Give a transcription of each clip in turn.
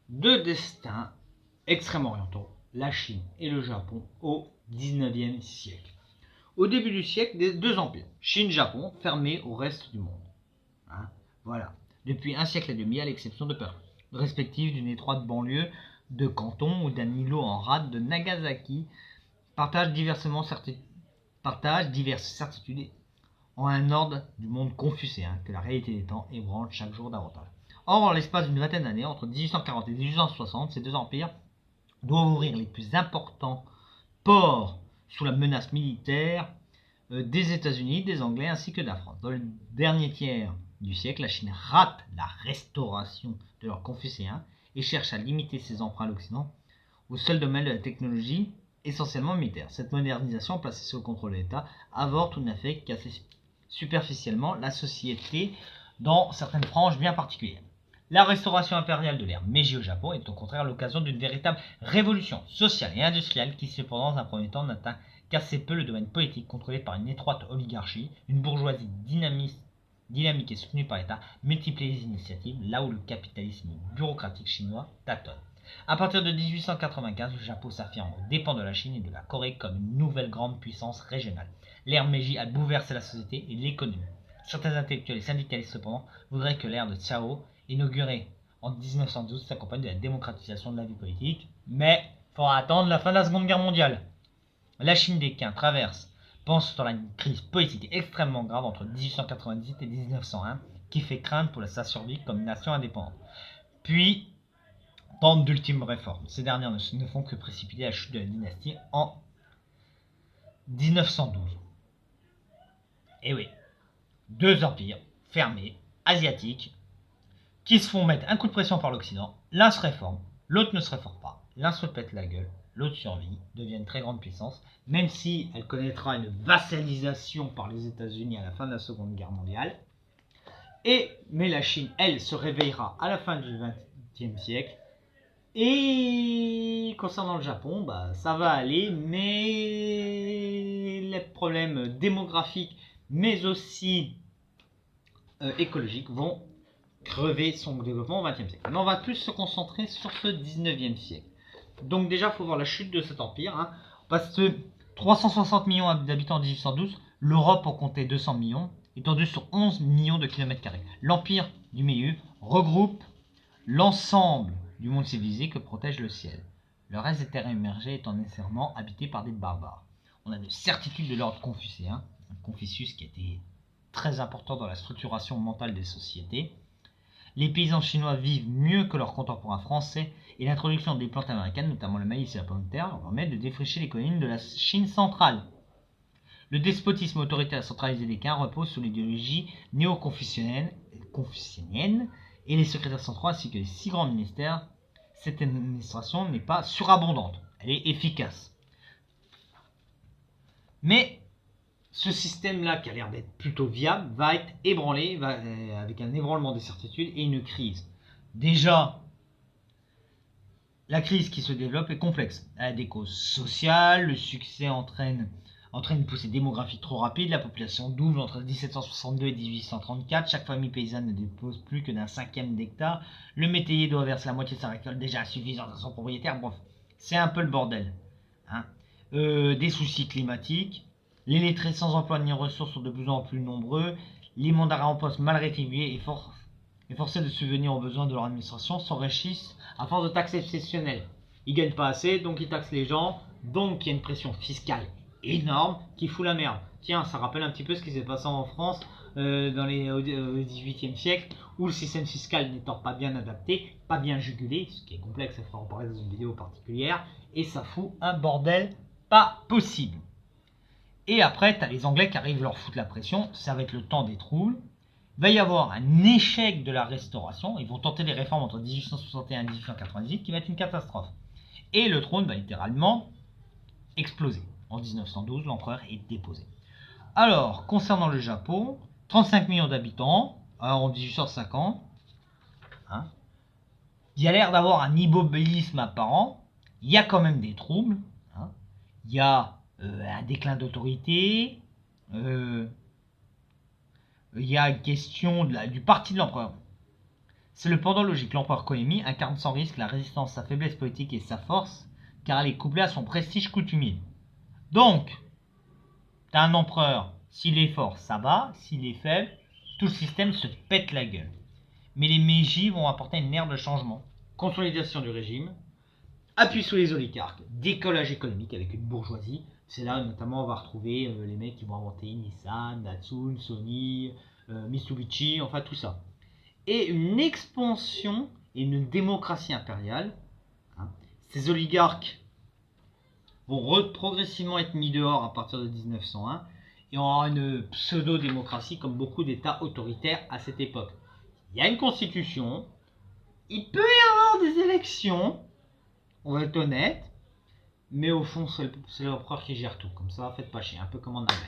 deux destins extrêmement orientaux, la Chine et le Japon, au XIXe siècle. Au début du siècle, deux empires, Chine-Japon, fermés au reste du monde. Voilà. Depuis un siècle et demi, à l'exception de périodes respectives d'une étroite banlieue de Canton ou d'un îlot en rade de Nagasaki, partagent diverses certitudes en un ordre du monde confucéen que la réalité des temps ébranle chaque jour davantage. Or, en l'espace d'une vingtaine d'années, entre 1840 et 1860, ces deux empires doivent ouvrir les plus importants ports sous la menace militaire des États-Unis, des Anglais ainsi que de la France. Dans le dernier tiers du siècle, la Chine rate la restauration de leurs confucéens et cherche à limiter ses emprunts à l'Occident au seul domaine de la technologie, essentiellement militaire. Cette modernisation, placée sous le contrôle de l'État, avorte ou n'affecte qu'assez superficiellement la société dans certaines franges bien particulières. La restauration impériale de l'ère Meiji au Japon est au contraire l'occasion d'une véritable révolution sociale et industrielle qui, cependant, dans un premier temps, n'atteint qu'assez peu le domaine politique contrôlé par une étroite oligarchie, une bourgeoisie dynamique et soutenue par l'État multiplie les initiatives là où le capitalisme bureaucratique chinois tâtonne. À partir de 1895, le Japon s'affirme aux dépens de la Chine et de la Corée comme une nouvelle grande puissance régionale. L'ère Meiji a bouleversé la société et l'économie. Certains intellectuels et syndicalistes, cependant, voudraient que l'ère de Xiao, inaugurée en 1912, s'accompagne de la démocratisation de la vie politique, mais il faudra attendre la fin de la Seconde Guerre mondiale. La Chine des Qing traverse pense une crise politique extrêmement grave entre 1898 et 1901 qui fait craindre pour sa survie comme nation indépendante. Puis tente d'ultimes réformes. Ces dernières ne font que précipiter la chute de la dynastie en 1912. Et oui, deux empires fermés, asiatiques, qui se font mettre un coup de pression par l'Occident. L'un se réforme, l'autre ne se réforme pas. L'un se pète la gueule, l'autre survit, devient une très grande puissance, même si elle connaîtra une vassalisation par les États-Unis à la fin de la Seconde Guerre mondiale. Mais la Chine, elle, se réveillera à la fin du XXe siècle. Et concernant le Japon, ça va aller, mais les problèmes démographiques, mais aussi écologiques, vont crever son développement au XXe siècle. Mais on va plus se concentrer sur ce XIXe siècle. Donc déjà, il faut voir la chute de cet empire. Parce que 360 millions d'habitants en 1812, l'Europe en comptait 200 millions, étendue sur 11 millions de kilomètres carrés. L'empire du milieu regroupe l'ensemble du monde civilisé que protège le ciel. Le reste des terres émergées étant nécessairement habité par des barbares. On a de certitudes de l'ordre confucéen, Confucius qui était très important dans la structuration mentale des sociétés. Les paysans chinois vivent mieux que leurs contemporains français et l'introduction des plantes américaines, notamment le maïs et la pomme de terre, leur permet de défricher les collines de la Chine centrale. Le despotisme autoritaire centralisé des Qing repose sous l'idéologie néo-confucianienne et les secrétaires centraux ainsi que les 6 grands ministères. Cette administration n'est pas surabondante, elle est efficace. Mais ce système-là, qui a l'air d'être plutôt viable, va être ébranlé avec un ébranlement des certitudes et une crise. Déjà, la crise qui se développe est complexe. Elle a des causes sociales, le succès entraîne une poussée démographique trop rapide, la population double entre 1762 et 1834, chaque famille paysanne ne dispose plus que d'un cinquième d'hectare, le métayer doit verser la moitié de sa récolte déjà insuffisante à son propriétaire, bref, c'est un peu le bordel. Des soucis climatiques, les lettrés sans emploi ni ressources sont de plus en plus nombreux, les mandarins en poste mal rétribués et forcés de subvenir aux besoins de leur administration s'enrichissent à force de taxes exceptionnelles. Ils gagnent pas assez, donc ils taxent les gens, donc il y a une pression fiscale énorme qui fout la merde. Tiens, ça rappelle un petit peu ce qui s'est passé en France au XVIIIe siècle, où le système fiscal n'étant pas bien adapté, pas bien jugulé, ce qui est complexe, il faudra en parler dans une vidéo particulière, et ça fout un bordel pas possible. Et après, tu as les Anglais qui arrivent leur foutre la pression, ça va être le temps des troubles. Il va y avoir un échec de la restauration, ils vont tenter des réformes entre 1861 et 1898 qui va être une catastrophe. Et le trône va littéralement exploser. En 1912, l'empereur est déposé. Alors, concernant le Japon, 35 millions d'habitants, en 1850, il y a l'air d'avoir un immobilisme apparent, il y a quand même des troubles, il y a un déclin d'autorité, il y a une question du parti de l'empereur. C'est le pendant logique. L'empereur Koimi incarne sans risque la résistance, sa faiblesse politique et sa force, car elle est couplée à son prestige coutumier. Donc, t'as un empereur, s'il est fort, ça va, s'il est faible, tout le système se pète la gueule. Mais les Meiji vont apporter une ère de changement. Consolidation du régime, appui sur les oligarques, décollage économique avec une bourgeoisie. C'est là notamment on va retrouver les mecs qui vont inventer Nissan, Datsun, Sony, Mitsubishi, enfin tout ça. Et une expansion et une démocratie impériale. Ces oligarques vont progressivement être mis dehors à partir de 1901 et on aura une pseudo-démocratie comme beaucoup d'États autoritaires à cette époque. Il y a une constitution, il peut y avoir des élections, on va être honnête, mais au fond c'est l'empereur qui gère tout, comme ça faites pas chier, un peu comme en Allemagne.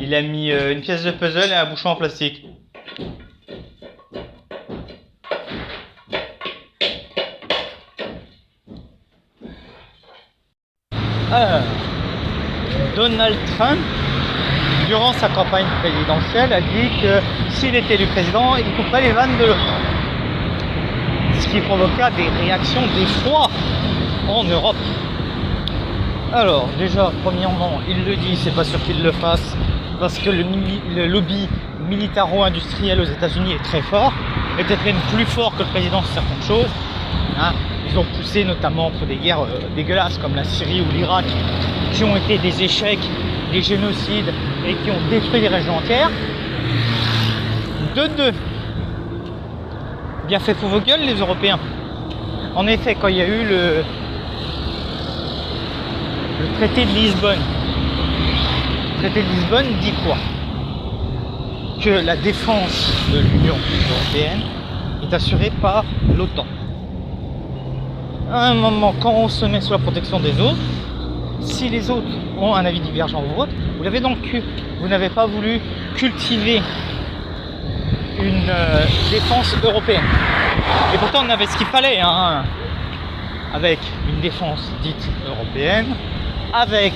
Il a mis une pièce de puzzle et un bouchon en plastique. Donald Trump, durant sa campagne présidentielle, a dit que s'il était élu président, il couperait les vannes de l'OTAN. Ce qui provoqua des réactions d'effroi en Europe. Alors, déjà, premièrement, il le dit, c'est pas sûr qu'il le fasse, parce que le lobby militaro-industriel aux États-Unis est très fort, et peut-être même plus fort que le président sur certaines choses. Hein. Ils ont poussé notamment pour des guerres dégueulasses comme la Syrie ou l'Irak, qui ont été des échecs, des génocides, et qui ont détruit des régions entières. De deux, bien fait pour vos gueules les Européens. En effet, quand il y a eu le traité de Lisbonne, le traité de Lisbonne dit quoi? Que la défense de l'Union européenne est assurée par l'OTAN. À un moment, quand on se met sous la protection des autres, si les autres ont un avis divergent au vôtre, vous l'avez dans le cul. Vous n'avez pas voulu cultiver une défense européenne. Et pourtant on avait ce qu'il fallait, hein, avec une défense dite européenne, avec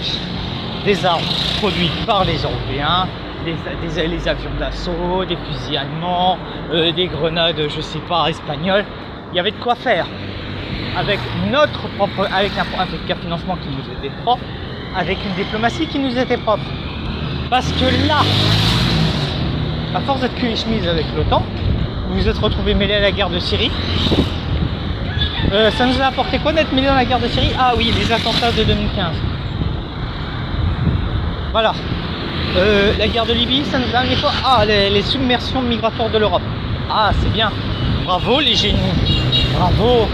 des armes produites par les Européens, les avions d'assaut, des fusils allemands, des grenades, je sais pas, espagnoles. Il y avait de quoi faire. Avec notre propre, avec un financement qui nous était propre, avec une diplomatie qui nous était propre. Parce que là, à force d'être cul et chemise avec l'OTAN, vous vous êtes retrouvés mêlés à la guerre de Syrie. Ça nous a apporté quoi d'être mêlés dans la guerre de Syrie? Ah oui, les attentats de 2015. Voilà. La guerre de Libye, ça nous a amené quoi? Ah, les submersions migratoires de l'Europe. Ah, c'est bien. Bravo les génies. Bravo.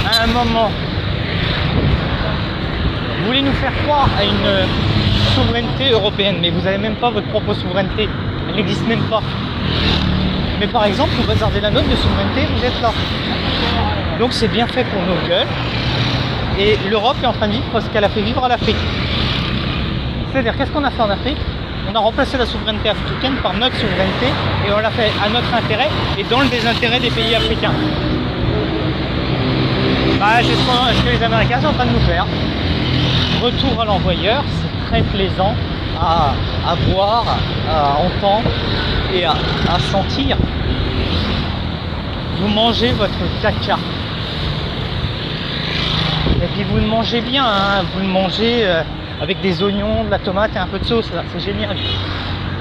À un moment, vous voulez nous faire croire à une souveraineté européenne, mais vous n'avez même pas votre propre souveraineté. Elle n'existe même pas. Mais par exemple, vous réservez la note de souveraineté, vous êtes là. Donc c'est bien fait pour nos gueules. Et l'Europe est en train de vivre parce qu'elle a fait vivre à l'Afrique. C'est-à-dire, qu'est-ce qu'on a fait en Afrique? On a remplacé la souveraineté africaine par notre souveraineté et on l'a fait à notre intérêt et dans le désintérêt des pays africains. Bah, c'est ce que les Américains sont en train de nous faire. Retour à l'envoyeur, c'est très plaisant à voir, à entendre et à sentir. Vous mangez votre caca. Et puis vous le mangez bien, hein, vous le mangez avec des oignons, de la tomate et un peu de sauce, c'est génial.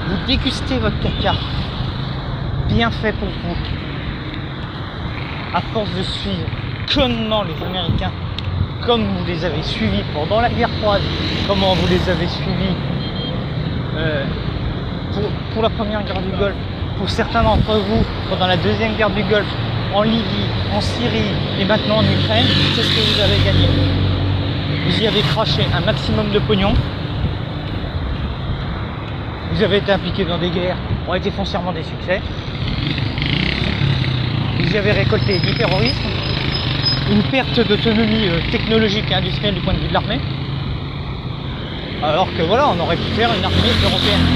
Vous dégustez votre caca. Bien fait pour vous. À force de suivre connement les Américains, comme vous les avez suivis pendant la guerre froide, comment vous les avez suivis pour la première guerre du Golfe, pour certains d'entre vous pendant la deuxième guerre du Golfe, en Libye, en Syrie et maintenant en Ukraine, c'est ce que vous avez gagné. Vous y avez craché un maximum de pognon, vous avez été impliqué dans des guerres qui ont été foncièrement des succès, vous y avez récolté du terrorisme, une perte d'autonomie technologique et industrielle du point de vue de l'armée, alors que voilà, on aurait pu faire une armée européenne.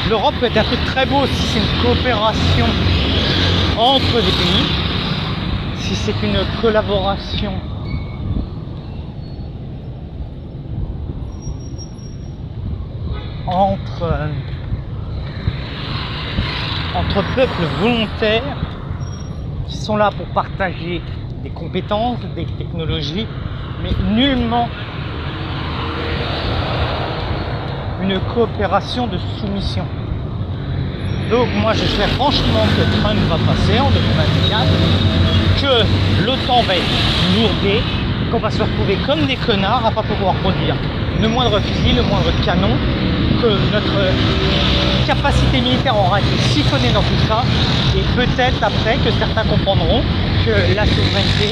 L'Europe peut être un truc très beau si c'est une coopération entre les pays, si c'est une collaboration entre peuples volontaires qui sont là pour partager des compétences, des technologies, mais nullement une coopération de soumission. Donc moi j'espère franchement que Trump va passer en 2024, que l'OTAN va être lourdée, qu'on va se retrouver comme des connards à pas pouvoir produire le moindre fusil, le moindre canon, que notre capacité militaire aura été siphonnée dans tout ça, et peut-être après que certains comprendront que la souveraineté,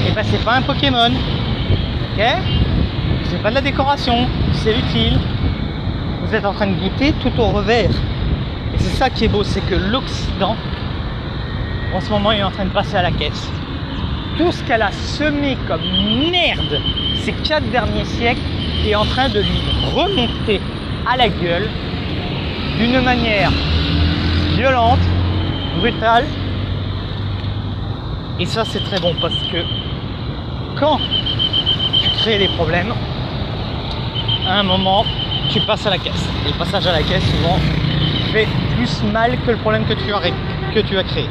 eh ben, c'est pas un Pokémon, ok? C'est pas de la décoration, c'est utile. Vous êtes en train de goûter tout au revers. Et c'est ça qui est beau, c'est que l'Occident, en ce moment, il est en train de passer à la caisse. Tout ce qu'elle a semé comme merde ces 4 derniers siècles est en train de lui remonter à la gueule d'une manière violente, brutale. Et ça, c'est très bon parce que quand tu crées des problèmes, à un moment, tu passes à la caisse. Et le passage à la caisse, souvent, fait plus mal que le problème que tu as créé.